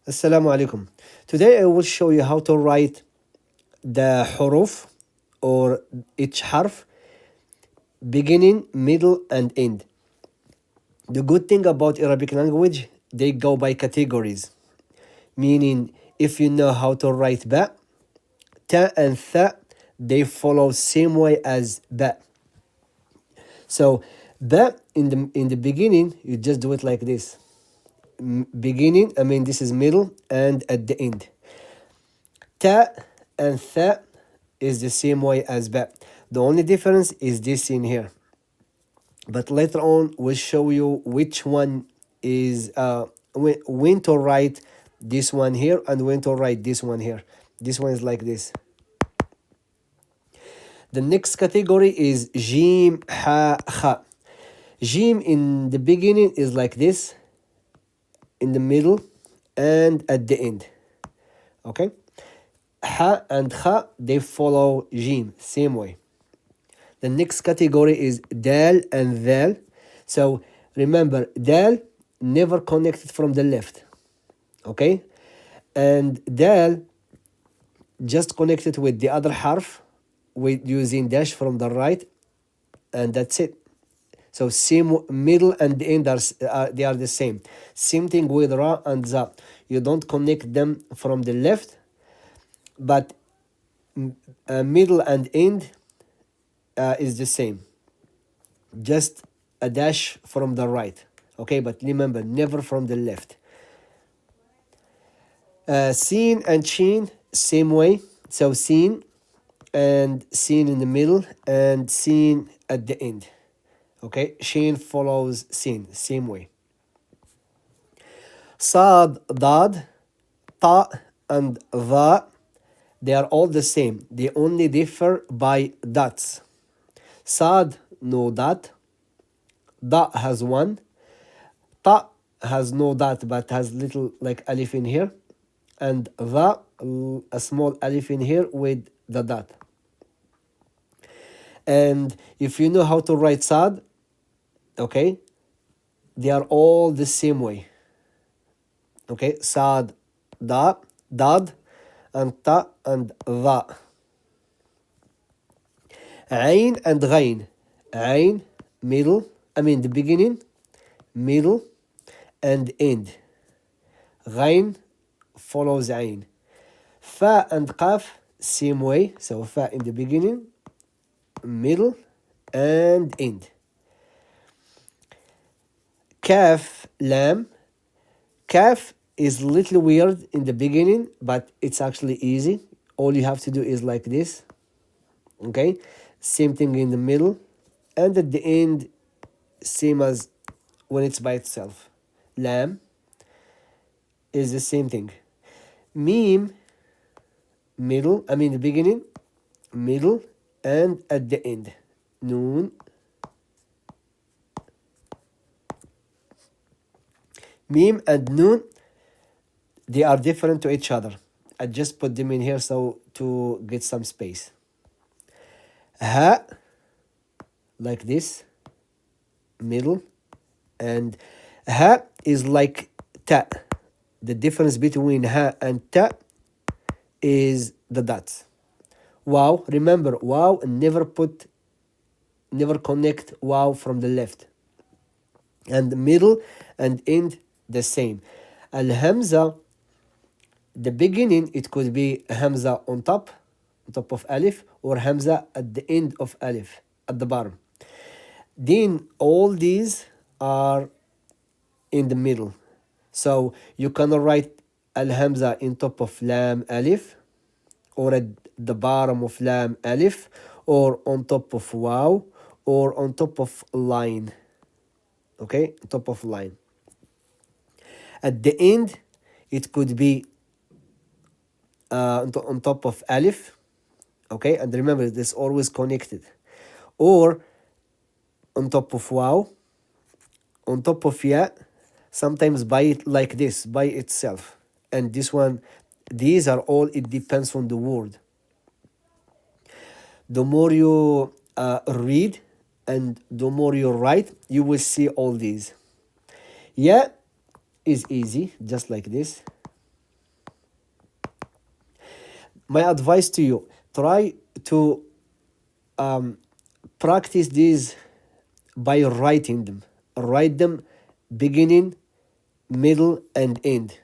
Assalamu alaikum. Today I will show you how to write the huruf or each harf, beginning, middle, and end. The good thing about Arabic language, they go by categories. Meaning, if you know how to write ba, ta and tha, they follow same way as ba. So ba in the beginning, you just do it like this. Beginning, I mean this is middle, and at the end. Ta and tha is the same way as ba. The only difference is this in here. But later on, we'll show you which one is when to write this one here and when to write this one here. This one is like this. The next category is jim, ha, kha. Jim in the beginning is like this, in the middle, and at the end. Okay? Ha and kha, they follow jim, same way. The next category is dal and dal. So remember, dal never connected from the left. Okay? And dal just connected with the other harf with using dash from the right, and that's it. So same middle and the end they are the same. Same thing with ra and za. You don't connect them from the left, but middle and end is the same. Just a dash from the right. Okay, but remember, never from the left. Sin and sheen, same way. So sin and sin in the middle and sin at the end. Okay, sheen follows sin, same way. Sad, dad, ta, and dha, they are all the same. They only differ by dots. Sad, no dot. Da has one. Ta has no dot but has little like alif in here. And dha, a small alif in here with the dot. And if you know how to write sad, okay, they are all the same way. Okay, sad, da, dad, and ta, and dha. Ain and ghain. Ain, middle, I mean the beginning, middle, and end. Ghain follows ain. Fa and qaf, same way. So fa in the beginning, middle, and end. Kaf, lam. Kaf is a little weird in the beginning, but it's actually easy. All you have to do is like this. Okay, same thing in the middle, and at the end, same as when it's by itself. Lam is the same thing. Mim, middle, I mean the beginning, middle, and at the end. Noon. Mim and noon, they are different to each other. I just put them in here so to get some space. Ha, like this, middle, and ha is like ta. The difference between ha and ta is the dots. Wow, remember, wow, never connect wow from the left. And the middle and end, the same. Al-hamza, the beginning, it could be hamza on top of alif, or hamza at the end of alif, at the bottom. Then all these are in the middle. So you cannot write al-hamza in top of lam alif, or at the bottom of lam alif, or on top of waw, or on top of line. Okay, top of line. At the end, it could be on top of alif. Okay, and remember, this always connected. Or on top of waw, on top of ya, sometimes by it like this, by itself. And this one, these are all, it depends on the word. The more you read and the more you write, you will see all these. Ya is easy, just like this. My advice to you, try to practice these by writing them. Write them beginning, middle, and end.